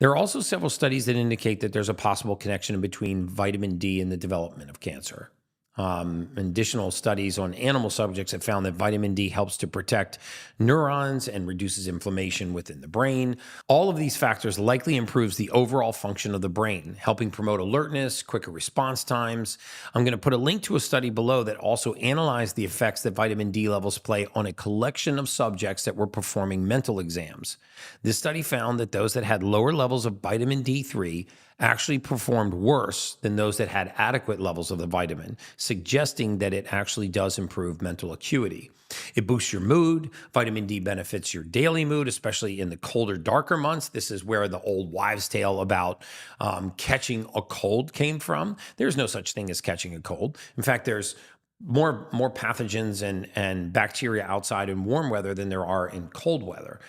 There are also several studies that indicate that there's a possible connection between vitamin D and the development of cancer. Additional studies on animal subjects have found that vitamin D helps to protect neurons and reduces inflammation within the brain. All of these factors likely improves the overall function of the brain, helping promote alertness, quicker response times. I'm going to put a link to a study below that also analyzed the effects that vitamin D levels play on a collection of subjects that were performing mental exams. This study found that those that had lower levels of vitamin D3 actually performed worse than those that had adequate levels of the vitamin, suggesting that it actually does improve mental acuity. It boosts your mood. Vitamin D benefits your daily mood, especially in the colder, darker months. This is where the old wives' tale about catching a cold came from. There's no such thing as catching a cold. In fact, there's more pathogens and bacteria outside in warm weather than there are in cold weather.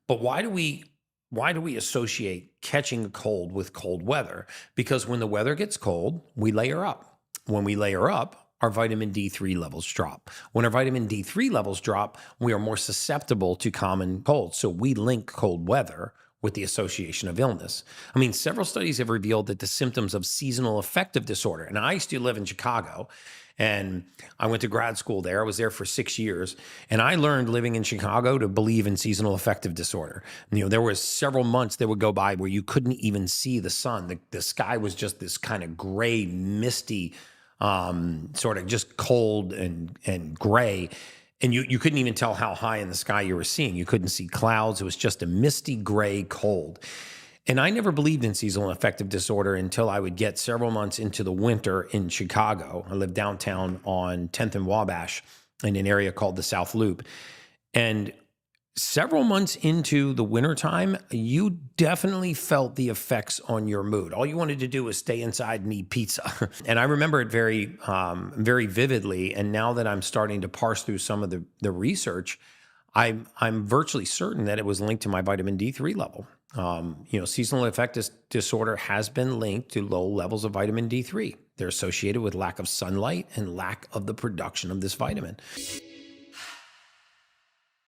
But why do we associate catching a cold with cold weather? Because when the weather gets cold, we layer up. When we layer up, our vitamin D3 levels drop. When our vitamin D3 levels drop, we are more susceptible to common colds. So we link cold weather with the association of illness. I mean, several studies have revealed that the symptoms of seasonal affective disorder, and I used to live in Chicago, and I went to grad school there. I was there for 6 years, and I learned living in Chicago to believe in seasonal affective disorder. There was several months that would go by where you couldn't even see the sun. The sky was just this kind of gray, misty, sort of just cold and gray. And you couldn't even tell how high in the sky you were seeing. You couldn't see clouds. It was just a misty gray cold. And I never believed in seasonal affective disorder until I would get several months into the winter in Chicago. I lived downtown on 10th and Wabash in an area called the South Loop. And several months into the wintertime, you definitely felt the effects on your mood. All you wanted to do was stay inside and eat pizza. And I remember it very, very vividly. And now that I'm starting to parse through some of the research, I'm virtually certain that it was linked to my vitamin D3 level. Seasonal affective disorder has been linked to low levels of vitamin D3. They're associated with lack of sunlight and lack of the production of this vitamin.